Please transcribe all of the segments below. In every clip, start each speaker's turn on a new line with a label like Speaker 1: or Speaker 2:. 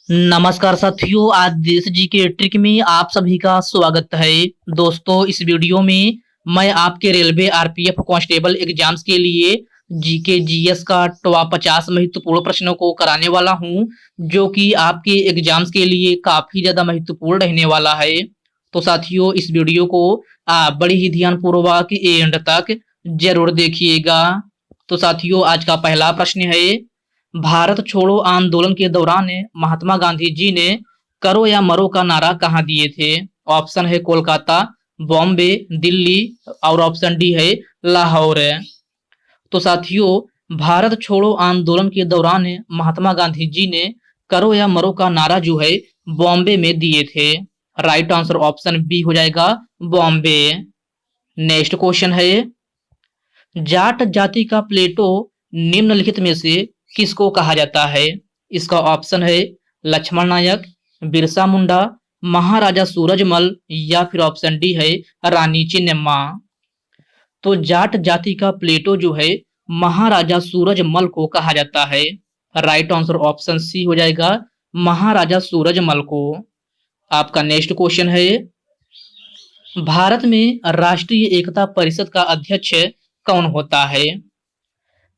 Speaker 1: नमस्कार साथियों, आज देश जी के ट्रिक में आप सभी का स्वागत है। दोस्तों, इस वीडियो में मैं आपके रेलवे आरपीएफ कांस्टेबल एग्जाम्स के लिए जीके जीएस का टॉप 50 महत्वपूर्ण प्रश्नों को कराने वाला हूं, जो कि आपके एग्जाम्स के लिए काफी ज्यादा महत्वपूर्ण रहने वाला है। तो साथियों, इस वीडियो को आप बड़ी ही ध्यानपूर्वक एंड तक जरूर देखिएगा। तो साथियों, आज का पहला प्रश्न है, भारत छोड़ो आंदोलन के दौरान महात्मा गांधी जी ने करो या मरो का नारा कहाँ दिए थे? ऑप्शन है कोलकाता, बॉम्बे, दिल्ली और ऑप्शन डी है लाहौर। तो साथियों, भारत छोड़ो आंदोलन के दौरान महात्मा गांधी जी ने करो या मरो का नारा जो है बॉम्बे में दिए थे। राइट आंसर ऑप्शन बी हो जाएगा, बॉम्बे। नेक्स्ट क्वेश्चन है, जाट जाति का प्लेटो निम्नलिखित में से किसको कहा जाता है? इसका ऑप्शन है लक्ष्मण नायक, बिरसा मुंडा, महाराजा सूरजमल या फिर ऑप्शन डी है रानी चिन्नम्मा। तो जाट जाति का प्लेटो जो है महाराजा सूरजमल को कहा जाता है। राइट आंसर ऑप्शन सी हो जाएगा, महाराजा सूरजमल को। आपका नेक्स्ट क्वेश्चन है, भारत में राष्ट्रीय एकता परिषद का अध्यक्ष कौन होता है?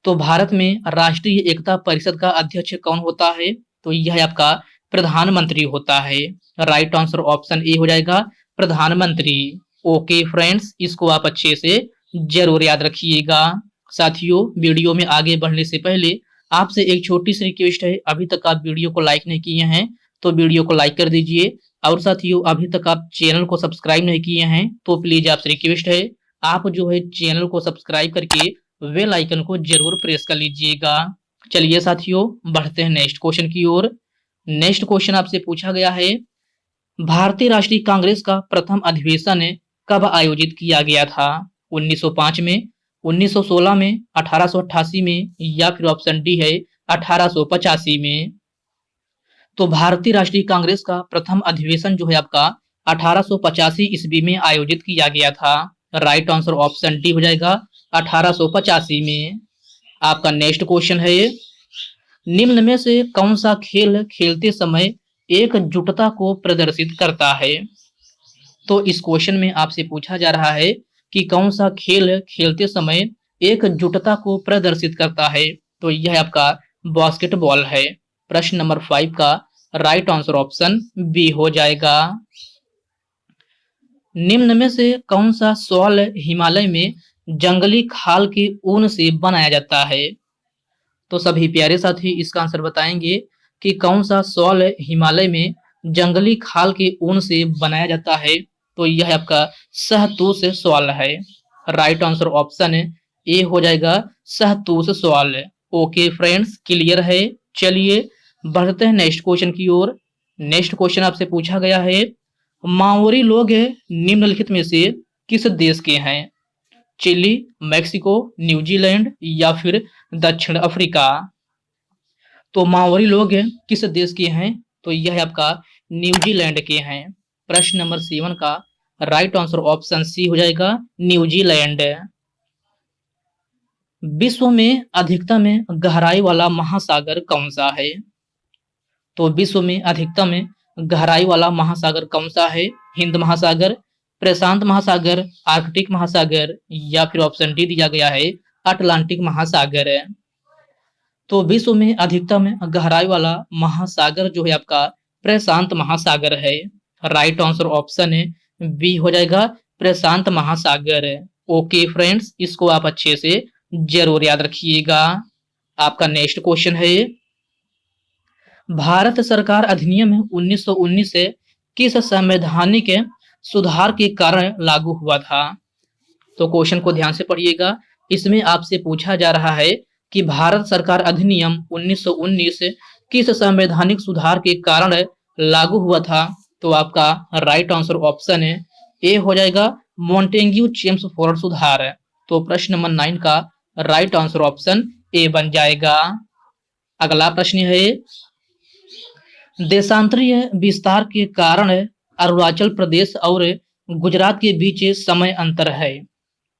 Speaker 1: तो भारत में राष्ट्रीय एकता परिषद का अध्यक्ष कौन होता है? तो यह आपका प्रधानमंत्री होता है। राइट आंसर ऑप्शन ए हो जाएगा, प्रधानमंत्री। ओके फ्रेंड्स, इसको आप अच्छे से जरूर याद रखिएगा। साथियों, वीडियो में आगे बढ़ने से पहले आपसे एक छोटी सी रिक्वेस्ट है, अभी तक आप वीडियो को लाइक नहीं किए हैं तो वीडियो को लाइक कर दीजिए। और साथियों, अभी तक आप चैनल को सब्सक्राइब नहीं किए हैं तो प्लीज आपसे रिक्वेस्ट है, आप जो है चैनल को सब्सक्राइब करके बेल आइकन को जरूर प्रेस कर लीजिएगा। चलिए साथियों, बढ़ते हैं नेक्स्ट क्वेश्चन की ओर। नेक्स्ट क्वेश्चन आपसे पूछा गया है, भारतीय राष्ट्रीय कांग्रेस का प्रथम अधिवेशन कब आयोजित किया गया था? 1905 में, 1916 में, 1888 में या फिर ऑप्शन डी है 1885 में। तो भारतीय राष्ट्रीय कांग्रेस का प्रथम अधिवेशन जो है आपका 1885 ईस्वी में आयोजित किया गया था। राइट आंसर ऑप्शन डी हो जाएगा, 1885 में। आपका नेक्स्ट क्वेश्चन है, निम्न में से कौन सा खेल खेलते समय एकजुटता को प्रदर्शित करता है? तो इस क्वेश्चन में आपसे पूछा जा रहा है कि कौन सा खेल खेलते समय एकजुटता को प्रदर्शित करता है? तो यह आपका बास्केटबॉल है। प्रश्न नंबर 5 का राइट आंसर ऑप्शन बी हो जाएगा। निम्न में से कौन सा शॉल हिमालय में जंगली खाल के ऊन से बनाया जाता है? तो सभी प्यारे साथी इसका आंसर बताएंगे कि कौन सा शॉल हिमालय में जंगली खाल के ऊन से बनाया जाता है? तो यह आपका शहतूश शॉल है। राइट आंसर ऑप्शन ए हो जाएगा, शहतूश शॉल। ओके फ्रेंड्स, क्लियर है। चलिए बढ़ते हैं नेक्स्ट क्वेश्चन की ओर। नेक्स्ट क्वेश्चन आपसे पूछा गया है, माओरी लोग निम्नलिखित में से किस देश के हैं? चिली, मैक्सिको, न्यूजीलैंड या फिर दक्षिण अफ्रीका। तो माओरी लोग किस देश के हैं? तो यह आपका न्यूजीलैंड के हैं। प्रश्न नंबर 7 का राइट आंसर ऑप्शन सी हो जाएगा, न्यूजीलैंड। विश्व में अधिकतम गहराई वाला महासागर कौन सा है? तो विश्व में अधिकतम गहराई वाला महासागर कौन सा है? हिंद महासागर, प्रशांत महासागर, आर्कटिक महासागर या फिर ऑप्शन डी दिया गया है अटलांटिक महासागर। तो विश्व में अधिकतम गहराई वाला महासागर जो है आपका प्रशांत महासागर है। राइट आंसर ऑप्शन बी हो जाएगा, प्रशांत महासागर। ओके फ्रेंड्स, इसको आप अच्छे से जरूर याद रखिएगा। आपका नेक्स्ट क्वेश्चन है, भारत सरकार अधिनियम 1919 से किस संवैधानिक सुधार के कारण लागू हुआ था? तो क्वेश्चन को ध्यान से पढ़िएगा। इसमें आपसे पूछा जा रहा है कि भारत सरकार अधिनियम 1919 किस संवैधानिक सुधार के कारण लागू हुआ था? तो आपका राइट आंसर ऑप्शन ए हो जाएगा, मॉन्टेग्यू चेम्सफोर्ड सुधार। तो प्रश्न नंबर 9 का राइट आंसर ऑप्शन ए बन जाएगा। अगला प्रश्न है, देशांतरीय विस्तार के कारण अरुणाचल प्रदेश और गुजरात के बीच समय अंतर है।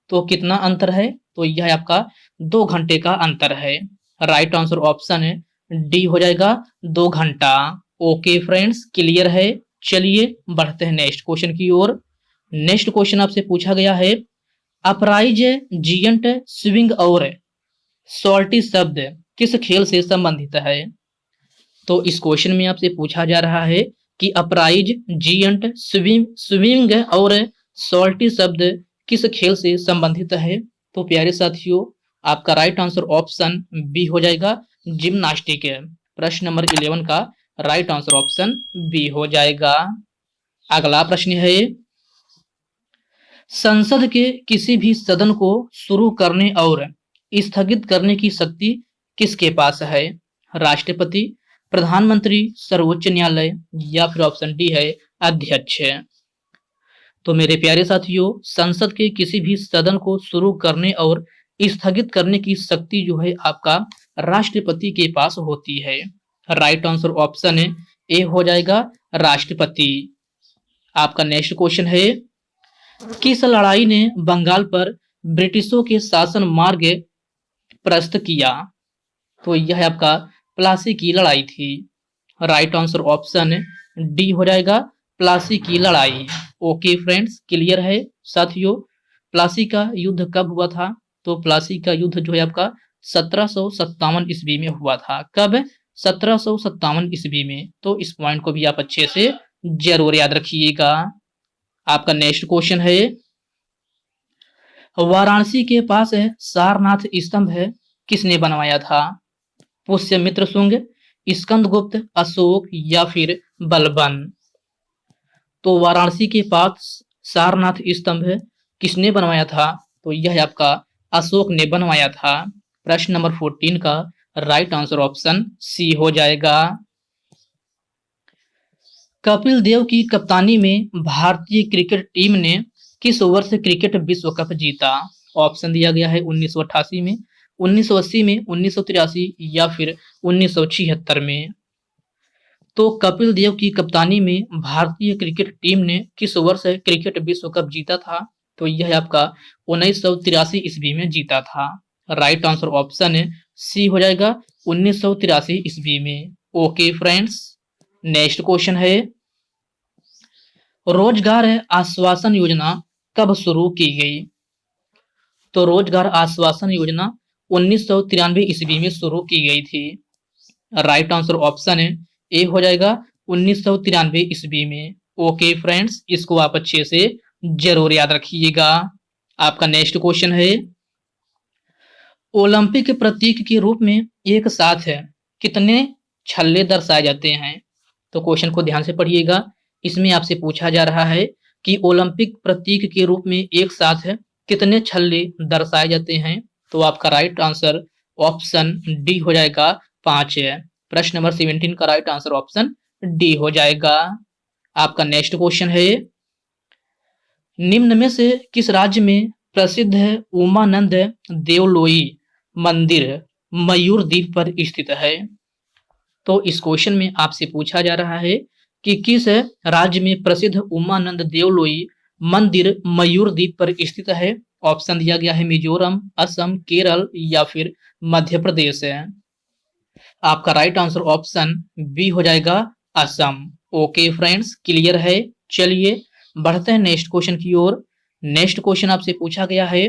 Speaker 1: तो कितना अंतर है? तो यह आपका 2 घंटे का अंतर है। राइट आंसर ऑप्शन डी हो जाएगा, 2 घंटा। ओके फ्रेंड्स, क्लियर है। चलिए बढ़ते हैं नेक्स्ट क्वेश्चन की ओर। नेक्स्ट क्वेश्चन आपसे पूछा गया है, अपराइज, जियंट, स्विंग और सॉल्टी शब्द किस खेल से संबंधित है? तो इस क्वेश्चन में आपसे पूछा जा रहा है कि अपराइज, जियंट, स्विंग और सॉल्टी शब्द किस खेल से संबंधित है? तो प्यारे साथियों, आपका राइट आंसर ऑप्शन बी हो जाएगा, जिम्नास्टिक। प्रश्न नंबर 11 का राइट आंसर ऑप्शन बी हो जाएगा। अगला प्रश्न है, संसद के किसी भी सदन को शुरू करने और स्थगित करने की शक्ति किसके पास है? राष्ट्रपति, प्रधानमंत्री, सर्वोच्च न्यायालय या फिर ऑप्शन डी है अध्यक्ष। तो मेरे प्यारे साथियों, संसद के किसी भी सदन को शुरू करने और स्थगित करने की शक्ति जो है आपका राष्ट्रपति के पास होती है। राइट आंसर ऑप्शन ए हो जाएगा, राष्ट्रपति। आपका नेक्स्ट क्वेश्चन है, किस लड़ाई ने बंगाल पर ब्रिटिशों के शासन मार्ग प्रस्त किया? तो यह आपका प्लासी की लड़ाई थी। राइट आंसर ऑप्शन डी हो जाएगा, प्लासी की लड़ाई। ओके फ्रेंड्स, क्लियर है साथियों। प्लासी का युद्ध कब हुआ था? तो प्लासी का युद्ध जो है आपका 1757 ईस्वी में हुआ था। कब? 1757 ईस्वी में। तो इस पॉइंट को भी आप अच्छे से जरूर याद रखिएगा। आपका नेक्स्ट क्वेश्चन है, वाराणसी के पास है सारनाथ स्तंभ है, किसने बनवाया था? पुष्यमित्र शुंग, स्कंदगुप्त, अशोक या फिर बलबन। तो वाराणसी के पास सारनाथ स्तंभ किसने बनवाया था? तो यह आपका अशोक ने बनवाया था। प्रश्न नंबर 14 का राइट आंसर ऑप्शन सी हो जाएगा। कपिल देव की कप्तानी में भारतीय क्रिकेट टीम ने किस वर्ष क्रिकेट विश्व कप जीता? ऑप्शन दिया गया है 1988 में, 1980 में, 1983 या फिर 1976 में। तो कपिल देव की कप्तानी में भारतीय क्रिकेट टीम ने किस वर्ष क्रिकेट विश्व कप जीता था? तो यह आपका 1983 ईस्वी में जीता था। राइट आंसर ऑप्शन सी हो जाएगा, 1983 ईस्वी में। ओके फ्रेंड्स, नेक्स्ट क्वेश्चन है, रोजगार आश्वासन योजना कब शुरू की गई? तो रोजगार आश्वासन योजना 1993 ईस्वी में शुरू की गई थी। राइट आंसर ऑप्शन ए हो जाएगा, 1993 ईस्वी में। ओके फ्रेंड्स, इसको आप अच्छे से जरूर याद रखिएगा। आपका नेक्स्ट क्वेश्चन है, ओलंपिक प्रतीक के रूप में एक साथ कितने छल्ले दर्शाए जाते हैं? तो क्वेश्चन को ध्यान से पढ़िएगा। इसमें आपसे पूछा जा रहा है कि ओलंपिक प्रतीक के रूप में एक साथ कितने छल्ले दर्शाए जाते हैं? तो आपका राइट आंसर ऑप्शन डी हो जाएगा, 5 है। प्रश्न नंबर 17 का राइट आंसर ऑप्शन डी हो जाएगा। आपका नेक्स्ट क्वेश्चन है, निम्न में से किस राज्य में प्रसिद्ध है उमानंद देवलोई मंदिर मयूर द्वीप पर स्थित है? तो इस क्वेश्चन में आपसे पूछा जा रहा है कि किस राज्य में प्रसिद्ध उमानंद देवलोई मंदिर मयूर द्वीप पर स्थित है? ऑप्शन दिया गया है मिजोरम, असम, केरल या फिर मध्य प्रदेश है। आपका राइट आंसर ऑप्शन बी हो जाएगा, असम। ओके फ्रेंड्स, क्लियर है। चलिए बढ़ते हैं नेक्स्ट क्वेश्चन की ओर। नेक्स्ट क्वेश्चन आपसे पूछा गया है,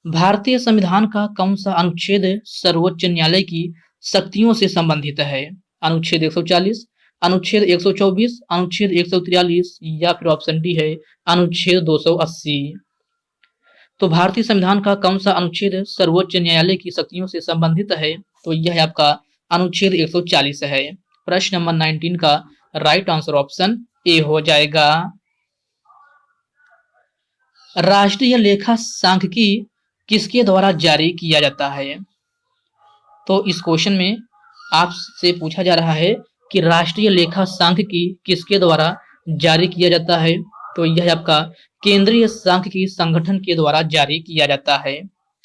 Speaker 1: भारतीय संविधान का कौन सा अनुच्छेद सर्वोच्च न्यायालय की शक्तियों से संबंधित है? अनुच्छेद 140, अनुच्छेद 124, अनुच्छेद 143 या फिर ऑप्शन डी है अनुच्छेद 280। तो भारतीय संविधान का कौन सा अनुच्छेद सर्वोच्च न्यायालय की शक्तियों से संबंधित है? तो यह आपका अनुच्छेद 140 है। प्रश्न नंबर 19 का राइट आंसर ऑप्शन ए हो जाएगा। राष्ट्रीय लेखा सांख्यिकी किसके द्वारा जारी किया जाता है? तो इस क्वेश्चन में आपसे पूछा जा रहा है कि राष्ट्रीय लेखा सांख्यिकी किसके द्वारा जारी किया जाता है? तो यह आपका केंद्रीय सांख्यिकी संगठन के द्वारा जारी किया जाता है।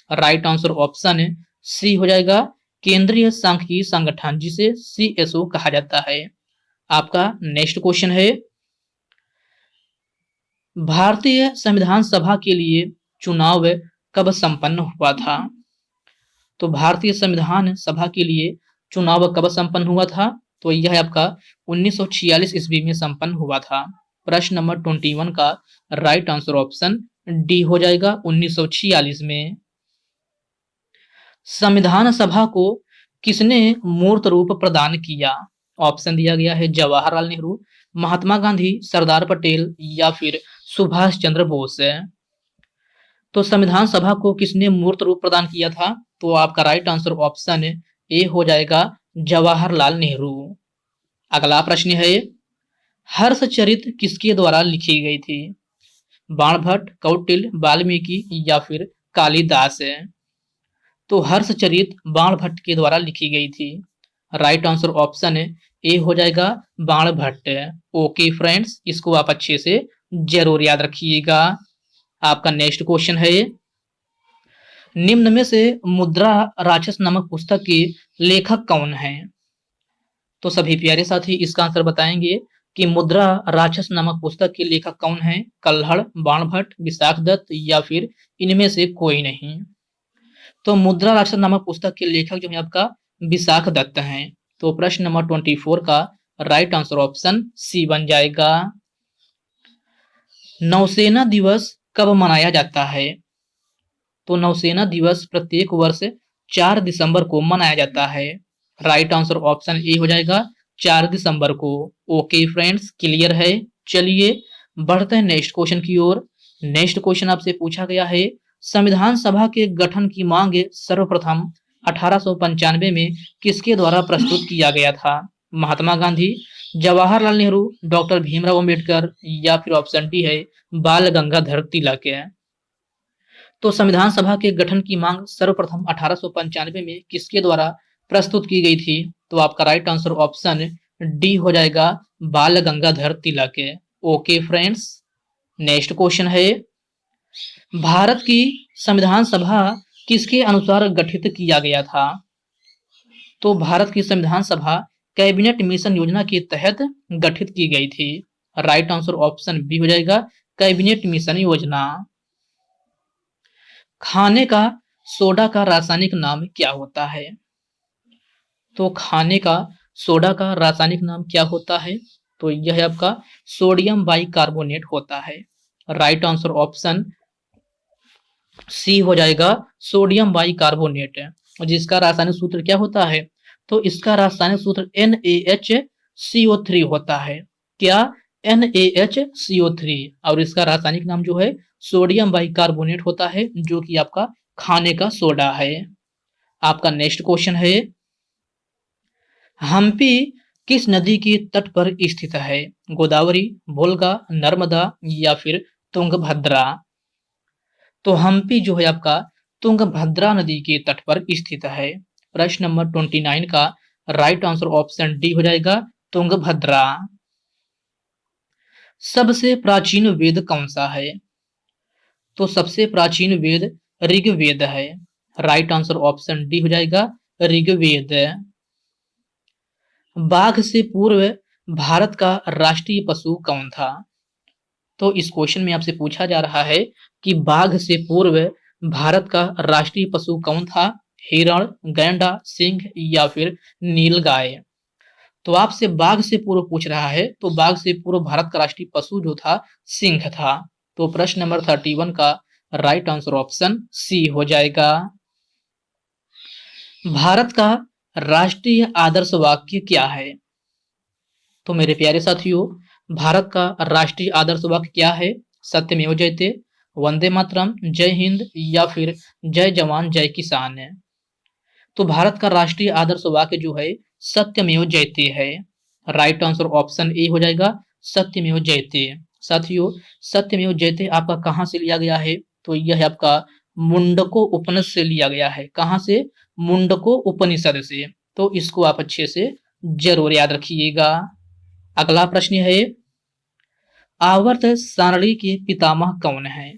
Speaker 1: राइट आंसर ऑप्शन सी हो जाएगा, केंद्रीय सांख्यिकी संगठन, जिसे CSO कहा जाता है। आपका नेक्स्ट क्वेश्चन है, भारतीय संविधान सभा के लिए चुनाव कब संपन्न हुआ था? तो भारतीय संविधान सभा के लिए चुनाव कब संपन्न हुआ था? तो यह आपका 1946 ईस्वी में संपन्न हुआ था। प्रश्न नंबर 21 का राइट आंसर ऑप्शन डी हो जाएगा, 1946 में। संविधान सभा को किसने मूर्त रूप प्रदान किया? ऑप्शन दिया गया है जवाहरलाल नेहरू, महात्मा गांधी, सरदार पटेल या फिर सुभाष चंद्र बोस है। तो संविधान सभा को किसने मूर्त रूप प्रदान किया था? तो आपका राइट आंसर ऑप्शन ए हो जाएगा, जवाहरलाल नेहरू। अगला प्रश्न है, हर्षचरित किसके द्वारा लिखी गई थी? बाणभट्ट, कौटिल्य, वाल्मीकि या फिर कालिदास है। तो हर्षचरित बाणभट्ट के द्वारा लिखी गई थी। राइट आंसर ऑप्शन ए हो जाएगा, बाणभट्ट। ओके फ्रेंड्स, इसको आप अच्छे से जरूर याद रखिएगा। आपका नेक्स्ट क्वेश्चन है, निम्न में से मुद्रा राक्षस नामक पुस्तक के लेखक कौन है? तो सभी प्यारे साथी इसका आंसर बताएंगे कि मुद्रा राक्षस नामक पुस्तक के लेखक कौन है? कल्हड़, बाणभट्ट, विशाखदत्त या फिर इनमें से कोई नहीं। तो मुद्रा राक्षस नामक पुस्तक के लेखक जो है आपका विशाखदत्त हैं। तो प्रश्न नंबर 24 का राइट आंसर ऑप्शन सी बन जाएगा। नौसेना दिवस कब मनाया जाता है? तो नौसेना दिवस प्रत्येक वर्ष 4 दिसंबर को मनाया जाता है। राइट आंसर ऑप्शन ए हो जाएगा, 4 दिसंबर को। ओके फ्रेंड्स, क्लियर है। चलिए बढ़ते हैं नेक्स्ट क्वेश्चन की ओर। नेक्स्ट क्वेश्चन आपसे पूछा गया है, संविधान सभा के गठन की मांग सर्वप्रथम 1895 में किसके द्वारा प्रस्तुत किया गया था? महात्मा गांधी, जवाहरलाल नेहरू, डॉक्टर भीमराव अंबेडकर या फिर ऑप्शन डी है बाल गंगाधर तिलक है। तो संविधान सभा के गठन की मांग सर्वप्रथम 1895 में किसके द्वारा प्रस्तुत की गई थी? तो आपका राइट आंसर ऑप्शन डी हो जाएगा, बाल गंगाधर तिलक है। ओके फ्रेंड्स, नेक्स्ट क्वेश्चन है, भारत की संविधान सभा किसके अनुसार गठित किया गया था? तो भारत की संविधान सभा कैबिनेट मिशन योजना के तहत गठित की गई थी। राइट आंसर ऑप्शन बी हो जाएगा, कैबिनेट मिशन योजना। खाने का सोडा का रासायनिक नाम क्या होता है? तो खाने का सोडा का रासायनिक नाम क्या होता है? तो यह आपका सोडियम बाइकार्बोनेट होता है। राइट आंसर ऑप्शन सी हो जाएगा, सोडियम बाइकार्बोनेट, जिसका रासायनिक सूत्र क्या होता है? तो इसका रासायनिक सूत्र NaHCO3 होता है। क्या? NaHCO3। और इसका रासायनिक नाम जो है सोडियम बाइकार्बोनेट होता है, जो कि आपका खाने का सोडा है। आपका नेक्स्ट क्वेश्चन है, हम्पी किस नदी के तट पर स्थित है? गोदावरी, वोल्गा, नर्मदा या फिर तुंगभद्रा? तो हम्पी जो है आपका तुंगभद्रा नदी के तट पर स्थित है। प्रश्न नंबर 29 का राइट आंसर ऑप्शन डी हो जाएगा, तुंगभद्रा। सबसे प्राचीन वेद कौन सा है? तो सबसे प्राचीन वेद ऋग्वेद है। राइट आंसर ऑप्शन डी हो जाएगा, ऋग्वेद। बाघ से पूर्व भारत का राष्ट्रीय पशु कौन था? तो इस क्वेश्चन में आपसे पूछा जा रहा है कि बाघ से पूर्व भारत का राष्ट्रीय पशु कौन था? हिरण, गैंडा, सिंह या फिर नीलगाय? तो आपसे बाघ से पूर्व पूछ रहा है, तो बाघ से पूर्व भारत का राष्ट्रीय पशु जो था सिंह था। तो प्रश्न नंबर 31 का राइट आंसर ऑप्शन सी हो जाएगा। भारत का राष्ट्रीय आदर्श वाक्य क्या है? तो मेरे प्यारे साथियों, भारत का राष्ट्रीय आदर्श वाक्य क्या है? सत्यमेव जयते, वंदे मातरम, जय हिंद या फिर जय जवान जय किसान है। तो भारत का राष्ट्रीय आदर्श वाक्य जो है सत्यमेव जयते है। राइट आंसर ऑप्शन ए हो जाएगा, सत्यमेव जयते। साथियों, सत्यमेव जयते आपका कहां से लिया गया है? तो यह आपका मुंडको उपनिषद से लिया गया है। कहां से? मुंडको उपनिषद से। तो इसको आप अच्छे से जरूर याद रखिएगा। अगला प्रश्न है, आवर्त सारणी के पितामह कौन है?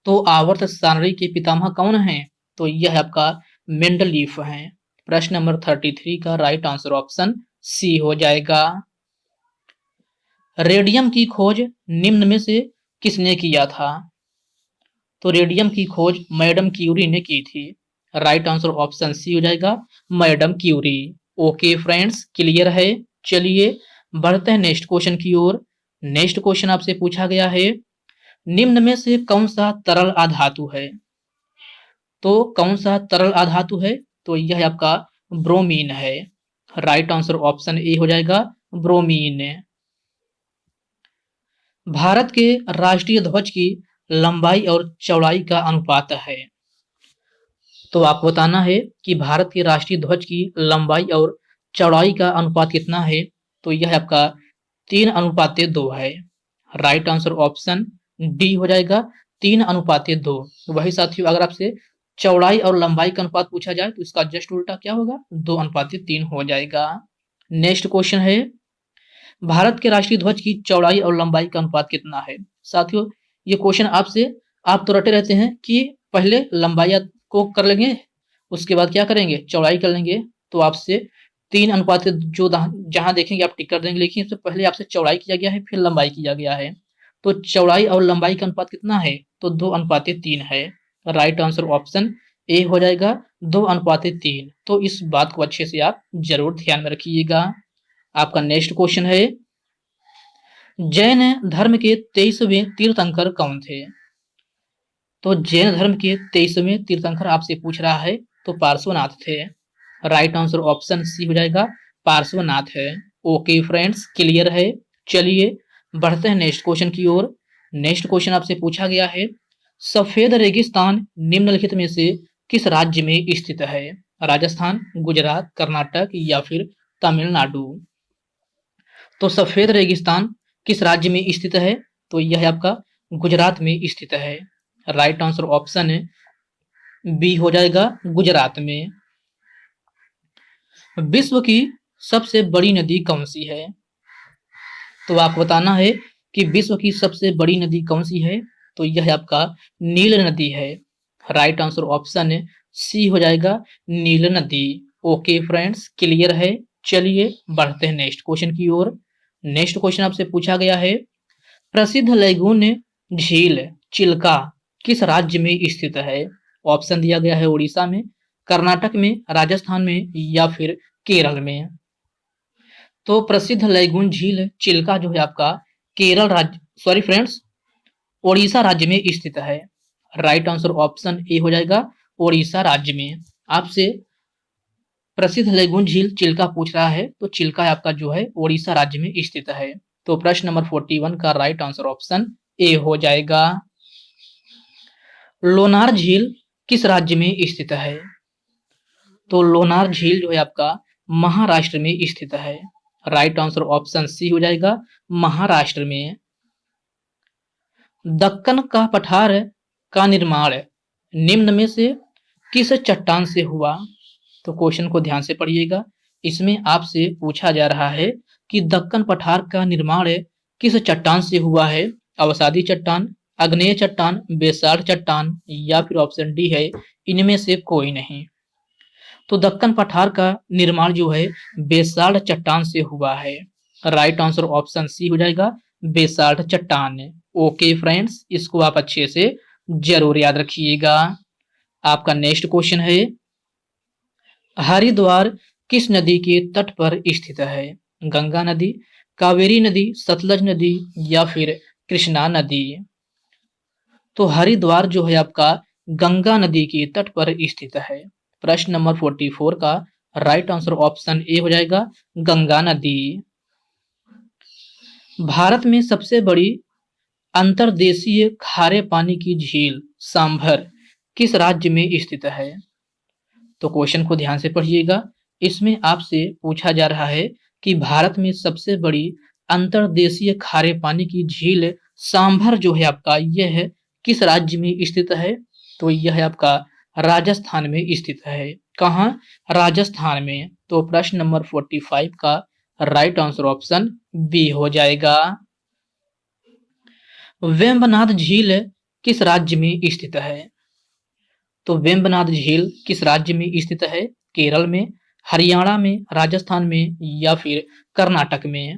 Speaker 1: तो आवर्त सारणी के पितामह कौन है? तो यह आपका मेंडलीफ है। प्रश्न नंबर 33 का राइट आंसर ऑप्शन सी हो जाएगा। रेडियम की खोज निम्न में से किसने किया था? तो रेडियम की खोज मैडम क्यूरी ने की थी। राइट आंसर ऑप्शन सी हो जाएगा, madam Curie. Okay friends, clear है। चलिए बढ़ते हैं नेक्स्ट क्वेश्चन की ओर। नेक्स्ट क्वेश्चन आपसे पूछा गया है, निम्न में से कौन सा तरल अधातु है? तो कौन सा तरल अधातु है? तो यह आपका ब्रोमीन है। राइट आंसर ऑप्शन ए हो जाएगा, ब्रोमीन। भारत के राष्ट्रीय ध्वज की लंबाई और चौड़ाई का अनुपात है। तो आपको बताना है कि भारत के राष्ट्रीय ध्वज की लंबाई और चौड़ाई का अनुपात कितना है। तो यह आपका 3:2 है। राइट आंसर ऑप्शन डी हो जाएगा, 3:2। वही साथियों, अगर आपसे चौड़ाई और लंबाई का अनुपात पूछा जाए तो इसका जस्ट उल्टा क्या होगा, 2:3 हो जाएगा। नेक्स्ट क्वेश्चन है, भारत के राष्ट्रीय ध्वज की चौड़ाई और लंबाई का अनुपात कितना है? साथियों, ये क्वेश्चन आपसे आप तो रटे रहते हैं कि पहले लंबाई को कर लेंगे, उसके बाद क्या करेंगे, चौड़ाई कर लेंगे। तो आपसे 3:, जो जहां देखेंगे आप टिक कर देंगे, लेकिन इससे पहले आपसे चौड़ाई किया गया है, फिर लंबाई किया गया है। तो चौड़ाई और लंबाई का अनुपात कितना है? तो 2:3 है। राइट आंसर ऑप्शन ए हो जाएगा, 2:3। तो इस बात को अच्छे से आप जरूर ध्यान में रखिएगा। आपका नेक्स्ट क्वेश्चन है, जैन धर्म के 23वें तीर्थंकर कौन थे? तो जैन धर्म के 23वें तीर्थंकर आपसे पूछ रहा है, तो पार्श्वनाथ थे। राइट आंसर ऑप्शन सी हो जाएगा, पार्श्वनाथ है। ओके फ्रेंड्स, क्लियर है। चलिए बढ़ते हैं नेक्स्ट क्वेश्चन की ओर। नेक्स्ट क्वेश्चन आपसे पूछा गया है, सफेद रेगिस्तान निम्नलिखित में से किस राज्य में स्थित है? राजस्थान, गुजरात, कर्नाटक या फिर तमिलनाडु? तो सफेद रेगिस्तान किस राज्य में स्थित है? तो यह आपका गुजरात में स्थित है। राइट आंसर ऑप्शन बी हो जाएगा, गुजरात में। विश्व की सबसे बड़ी नदी कौन सी है? तो आपको बताना है कि विश्व की सबसे बड़ी नदी कौन सी है। तो यह आपका नील नदी है। राइट आंसर ऑप्शन सी हो जाएगा, नील नदी। ओके फ्रेंड्स, क्लियर है। चलिए बढ़ते हैं नेक्स्ट क्वेश्चन की ओर। नेक्स्ट क्वेश्चन आपसे पूछा गया है, प्रसिद्ध लैगून झील चिल्का किस राज्य में स्थित है? ऑप्शन दिया गया है, उड़ीसा में, कर्नाटक में, राजस्थान में या फिर केरल में। तो प्रसिद्ध लैगून झील चिल्का जो है आपका केरल राज्य, सॉरी फ्रेंड्स, ओडिशा राज्य में स्थित है। राइट आंसर ऑप्शन ए हो जाएगा, ओडिशा राज्य में। आपसे प्रसिद्ध लैगून झील चिल्का पूछ रहा है, तो चिल्का आपका जो है ओडिशा राज्य में स्थित है। तो प्रश्न नंबर 41 का राइट आंसर ऑप्शन ए हो जाएगा। लोनार झील किस राज्य में स्थित है? तो लोनार झील जो है आपका महाराष्ट्र में स्थित है। राइट आंसर ऑप्शन सी हो जाएगा, महाराष्ट्र में। दक्कन का पठार का निर्माण निम्न में से किस चट्टान से हुआ? तो क्वेश्चन को ध्यान से पढ़िएगा। इसमें आपसे पूछा जा रहा है कि दक्कन पठार का निर्माण किस चट्टान से हुआ है? अवसादी चट्टान, आग्नेय चट्टान, बेसाल्ट चट्टान या फिर ऑप्शन डी है, इनमें से कोई नहीं। तो दक्कन पठार का निर्माण जो है बेसाल्ट चट्टान से हुआ है। राइट आंसर ऑप्शन सी हो जाएगा, बेसाल्ट चट्टान। ओके फ्रेंड्स, इसको आप अच्छे से जरूर याद रखिएगा। आपका नेक्स्ट क्वेश्चन है, हरिद्वार किस नदी के तट पर स्थित है? गंगा नदी, कावेरी नदी, सतलज नदी या फिर कृष्णा नदी? तो हरिद्वार जो है आपका गंगा नदी के तट पर स्थित है। प्रश्न नंबर 44 का राइट आंसर ऑप्शन ए हो जाएगा, गंगा नदी। भारत में सबसे बड़ी अंतर्देशीय खारे पानी की झील सांभर किस राज्य में स्थित है? तो क्वेश्चन को ध्यान से पढ़िएगा। इसमें आपसे पूछा जा रहा है कि भारत में सबसे बड़ी अंतर्देशीय खारे पानी की झील सांभर जो है आपका, यह है किस राज्य में स्थित है? तो यह है आपका राजस्थान में स्थित है। कहाँ? राजस्थान में। तो प्रश्न नंबर 45 का राइट आंसर ऑप्शन बी हो जाएगा। वेम्बनाड झील किस राज्य में स्थित है? तो वेम्बनाड झील किस राज्य में स्थित है? केरल में, हरियाणा में, राजस्थान में या फिर कर्नाटक में?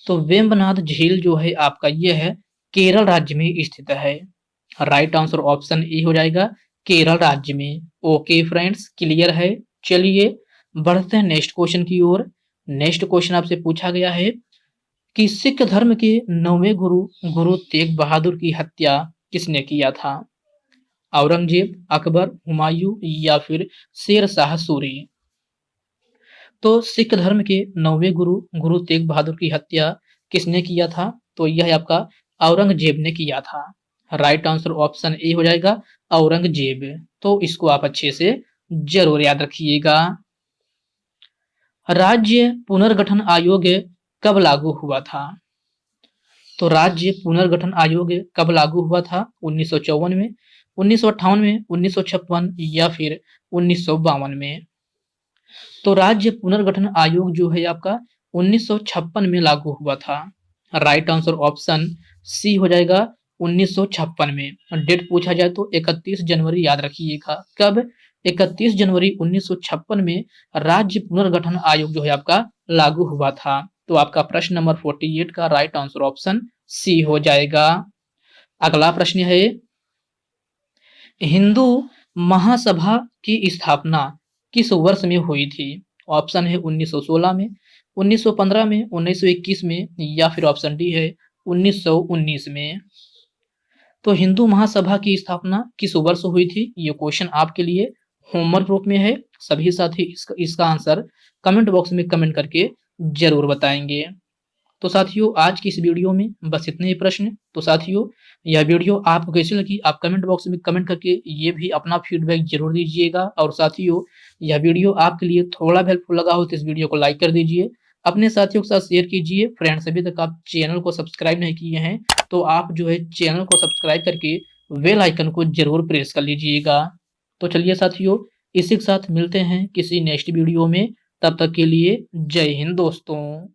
Speaker 1: तो वेम्बनाड झील जो है आपका, यह है केरल राज्य में स्थित है। राइट आंसर ऑप्शन ए हो जाएगा, केरल राज्य में। ओके फ्रेंड्स, क्लियर है। चलिए बढ़ते हैं नेक्स्ट क्वेश्चन की ओर। नेक्स्ट क्वेश्चन आपसे पूछा गया है कि सिख धर्म के 9वें गुरु गुरु तेग बहादुर की हत्या किसने किया था? औरंगजेब, अकबर, हुमायूं या फिर शेर शाह सूरी। तो सिख धर्म के 9वें गुरु गुरु तेग बहादुर की हत्या किसने किया था? तो यह आपका औरंगजेब ने किया था। राइट आंसर ऑप्शन ए हो जाएगा, औरंगजेब। तो इसको आप अच्छे से जरूर याद रखिएगा। राज्य पुनर्गठन आयोग कब लागू हुआ था? तो राज्य पुनर्गठन आयोग कब लागू हुआ था? 1954 में, 1958 में, 1956 या फिर 1952 में। तो राज्य पुनर्गठन आयोग जो है आपका 1956 में लागू हुआ था। राइट आंसर ऑप्शन सी हो जाएगा, 1956 में। डेट पूछा जाए तो 31 जनवरी याद रखिएगा। कब? 31 जनवरी 1956 में राज्य पुनर्गठन आयोग जो है आपका लागू हुआ था। तो आपका प्रश्न नंबर 48 का राइट आंसर ऑप्शन सी हो जाएगा। अगला प्रश्न है, हिंदू महासभा की स्थापना किस वर्ष में हुई थी? ऑप्शन है 1916 में, 1915 में, 1921 में या फिर ऑप्शन डी है 1919 में। तो हिंदू महासभा की स्थापना किस वर्ष हुई थी? ये क्वेश्चन आपके लिए होमवर्क रूप में है। सभी साथी इसका आंसर कमेंट बॉक्स में कमेंट करके जरूर बताएंगे। तो साथियों आज की इस वीडियो में बस इतने ही प्रश्न। तो साथियों यह वीडियो आपको कैसी लगी आप कमेंट बॉक्स में कमेंट करके ये भी अपना फीडबैक जरूर दीजिएगा। और साथियों यह वीडियो आपके लिए थोड़ा भी हेल्पफुल लगा हो तो इस वीडियो को लाइक कर दीजिए, अपने साथियों के साथ शेयर कीजिए। फ्रेंड्स अभी तक आप चैनल को सब्सक्राइब नहीं किए हैं तो आप जो है चैनल को सब्सक्राइब करके बेल आइकन को जरूर प्रेस कर लीजिएगा। तो चलिए साथियों इसी के साथ मिलते हैं किसी नेक्स्ट वीडियो में। तब तक के लिए जय हिंद दोस्तों।